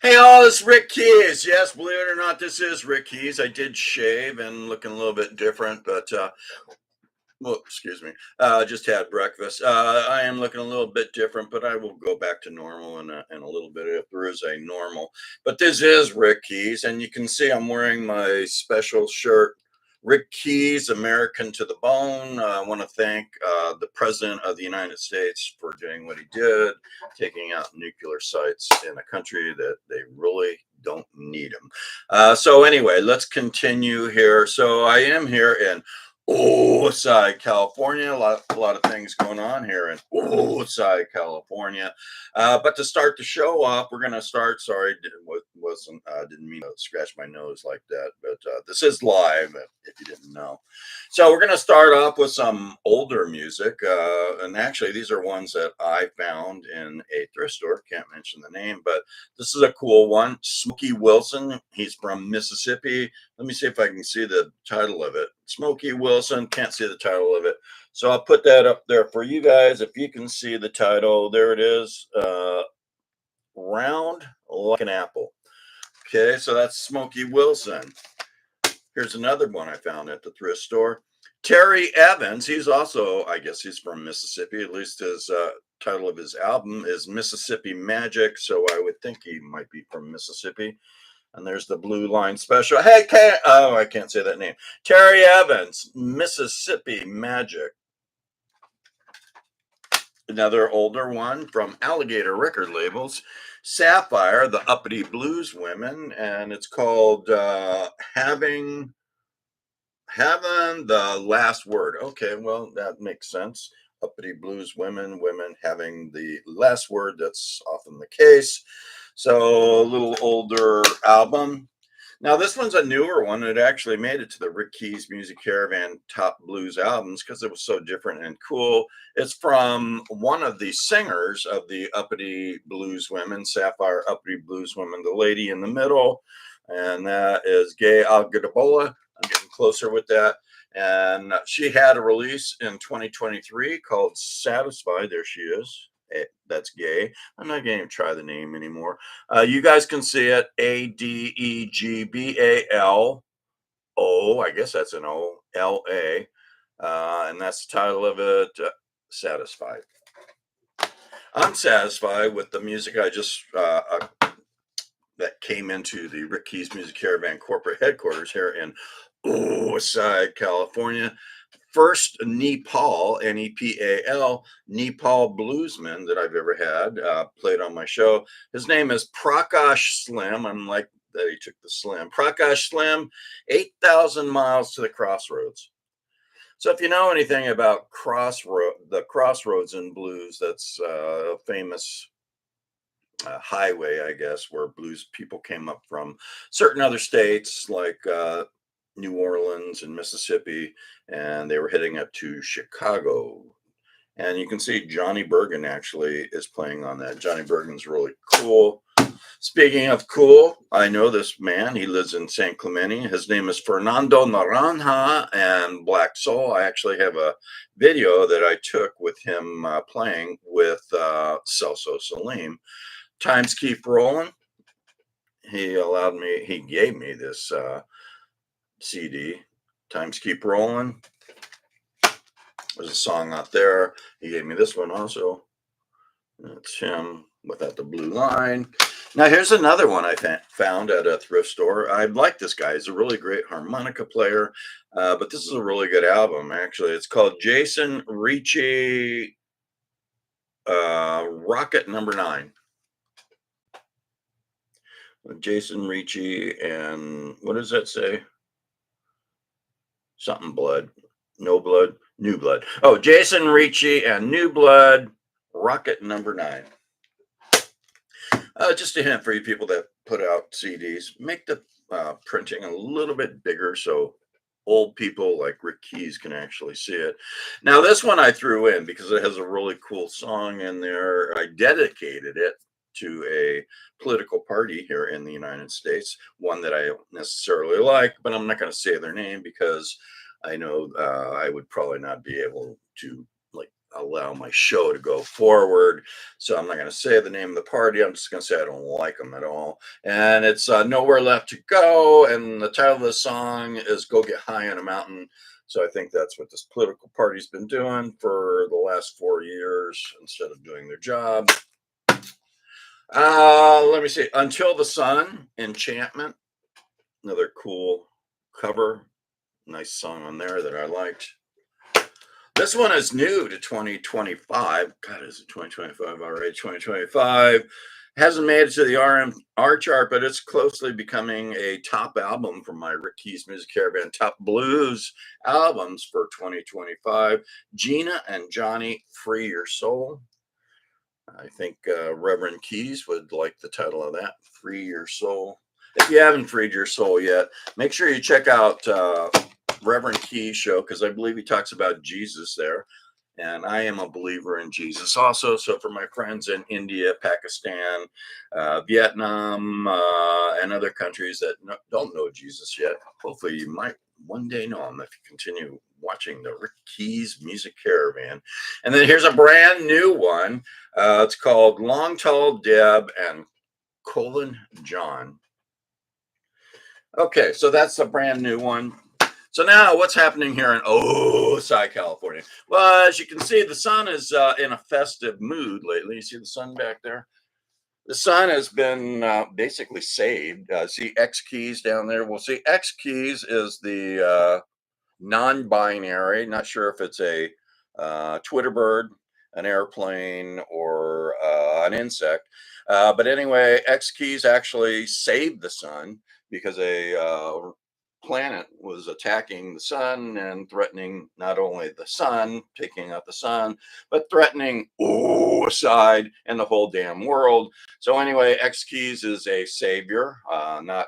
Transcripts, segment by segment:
Hey all, it's Rick Keys. Yes, believe it or not, this is Rick Keys. I did shave and looking a little bit different, but well, excuse me. Just had breakfast. I am looking a little bit different, but I will go back to normal in a little bit if there is a normal. But this is Rick Keys, and you can see I'm wearing my special shirt, Rick Keys, American to the Bone. I want to thank the President of the United States for doing what he did, taking out nuclear sites in a country that they really don't need them. So anyway, let's continue here. So I am here in Side, California. A lot of things going on here in Side, California. But to start the show off, we're going to start. Sorry, didn't mean to scratch my nose like that, but this is live if you didn't know. So we're going to start off with some older music, and actually these are ones that I found in a thrift store. Can't mention the name, but this is a cool one. Smokey Wilson. He's from Mississippi. Let me see if I can see the title of it. Smokey Wilson. Can't see the title of it. So I'll put that up there for you guys. If you can see the title, there it is. Round like an apple. Okay, so that's Smokey Wilson. Here's another one I found at the thrift store. Terry Evans. He's also, I guess he's from Mississippi. At least his title of his album is Mississippi Magic. So I would think he might be from Mississippi. And there's the Blue Line Special. Hey, I can't say that name. Terry Evans, Mississippi Magic. Another older one from Alligator Record Labels, Sapphire, the Uppity Blues Women, and it's called Having the Last Word. Okay, well, that makes sense. Uppity Blues Women, women having the last word. That's often the case. So a little older album. Now this one's a newer one. It actually made it to the Rick Keys Music Caravan Top Blues albums because it was so different and cool. It's from one of the singers of the Uppity Blues Women, Sapphire Uppity Blues Women, the lady in the middle, and that is Gay Agadabola. I'm getting closer with that. And she had a release in 2023 called Satisfied. There she is. That's Gay. I'm not going to try the name anymore. You guys can see it. Adegbalo. I guess that's an O-L-A. And that's the title of it. Satisfied. I'm satisfied with the music I just that came into the Rick Keys Music Caravan corporate headquarters here in Side, California. First Nepal, Nepal, Nepal bluesman that I've ever had played on my show. His name is Prakash Slim. I'm like that he took the Slim. Prakash Slim, 8,000 miles to the crossroads. So if you know anything about the crossroads in blues, that's a famous highway, I guess, where blues people came up from certain other states like New Orleans and Mississippi, and they were heading up to Chicago. And you can see Johnny Bergen actually is playing on that. Johnny Bergen's really cool. Speaking of cool, I know this man. He lives in San Clemente. His name is Fernando Naranja and Black Soul. I actually have a video that I took with him playing with Celso Salim. Times Keep Rolling. He gave me this CD. Times Keep Rolling. There's a song out there. He gave me this one also. It's him without the blue line. Now here's another one I found at a thrift store. I like this guy. He's a really great harmonica player, but this is a really good album. Actually, it's called Jason Ricci Rocket Number 9. Jason Ricci and what does that say? Something blood. No blood. New blood. Oh, Jason Ricci and New Blood Rocket Number 9. Just a hint for you people that put out CDs, make the printing a little bit bigger so old people like Rick Keys can actually see it. Now, this one I threw in because it has a really cool song in there. I dedicated it to a political party here in the United States, one that I don't necessarily like, but I'm not going to say their name because I know I would probably not be able to like allow my show to go forward. So I'm not going to say the name of the party. I'm just going to say I don't like them at all. And it's Nowhere Left to Go. And the title of the song is Go Get High on a Mountain. So I think that's what this political party's been doing for the last 4 years instead of doing their job. Let me see. Until the Sun, Enchantment. Another cool cover. Nice song on there that I liked. This one is new to 2025. God, is it 2025 already? 2025. Hasn't made it to the R chart, but it's closely becoming a top album from my Rick Keys Music Caravan top blues albums for 2025. Gina and Johnny, Free Your Soul. I think Reverend Keys would like the title of that, Free Your Soul. If you haven't freed your soul yet, make sure you check out Reverend Keys' show, because I believe he talks about Jesus there. And I am a believer in Jesus also. So for my friends in India, Pakistan, Vietnam, and other countries that don't know Jesus yet, hopefully you might one day know him if you continue watching the Rick Keys Music Caravan. And then here's a brand new one. It's called Long Tall Deb and Colin John. Okay, so that's a brand new one. So now what's happening here in Osai, California? Well, as you can see, the sun is in a festive mood lately. You see the sun back there? The sun has been basically saved. See X Keys down there? Well, see, X Keys is the non-binary. Not sure if it's a Twitter bird, an airplane, or an insect. But anyway, X Keys actually saved the sun because a planet was attacking the sun and threatening not only the sun, taking out the sun, but threatening side and the whole damn world. So anyway, X Keys is a savior, not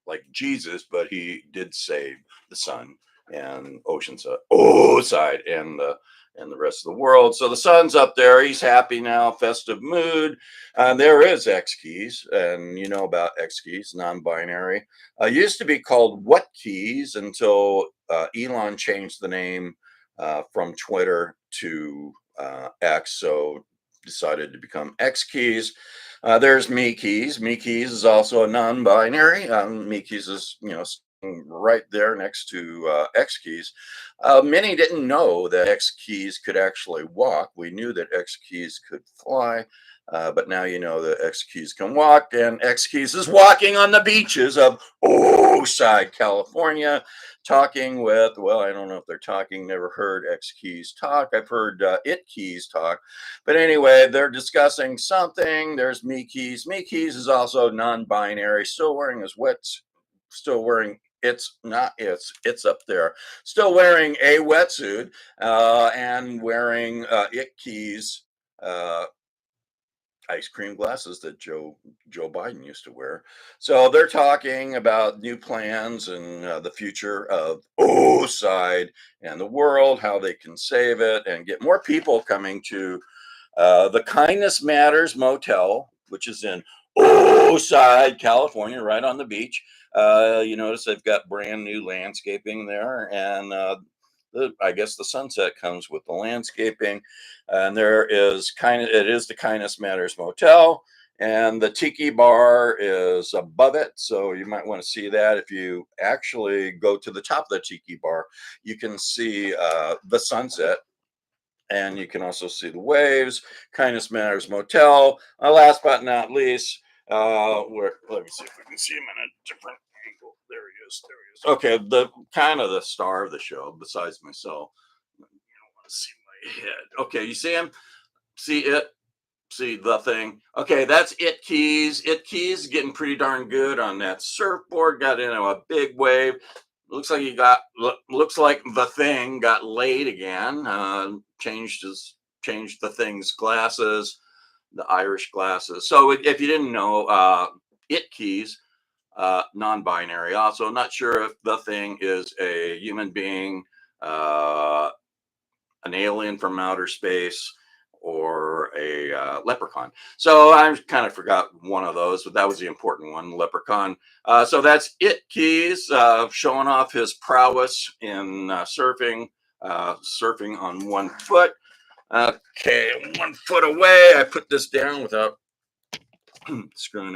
like Jesus, but he did save the sun and Oceanside and the rest of the world. So the sun's up there. He's happy now, festive mood. There is X Keys, and you know about X Keys, non-binary. Used to be called What Keys until Elon changed the name from Twitter to X, so decided to become X Keys. There's Me Keys. Me Keys is also a non-binary. Me Keys is, right there next to X Keys. Many didn't know that X Keys could actually walk. We knew that X Keys could fly, but now you know that X Keys can walk, and X Keys is walking on the beaches of Oside, California, talking with, well, I don't know if they're talking, never heard X Keys talk. I've heard It Keys talk. But anyway, they're discussing something. There's Me Keys. Me Keys is also non-binary, still wearing his still wearing it's up there, still wearing a wetsuit and wearing It Keys ice cream glasses that Joe Biden used to wear. So they're talking about new plans and the future of Oside and the world, how they can save it and get more people coming to the Kindness Matters Motel, which is in Oside, California, right on the beach. You notice they've got brand new landscaping there, and I guess the sunset comes with the landscaping. And it is the Kindness Matters Motel, and the Tiki Bar is above it. So you might want to see that. If you actually go to the top of the Tiki Bar, you can see the sunset. And you can also see the waves. Kindness Matters Motel. Last but not least, let me see if we can see him in a different angle. There he is. There he is. Okay, the kind of the star of the show, besides myself. You don't want to see my head. Okay, you see him? See it? See the thing? Okay, that's It Keys. It Keys getting pretty darn good on that surfboard. Got into a big wave. Looks like the thing got laid again. Changed the thing's glasses, the Irish glasses. So if you didn't know, It Keys, non-binary. Also, not sure if the thing is a human being, an alien from outer space, or a leprechaun. So I kind of forgot one of those, but that was the important one, leprechaun. So that's It Keys, showing off his prowess in surfing on one foot. Okay, 1 foot away. I put this down without screwing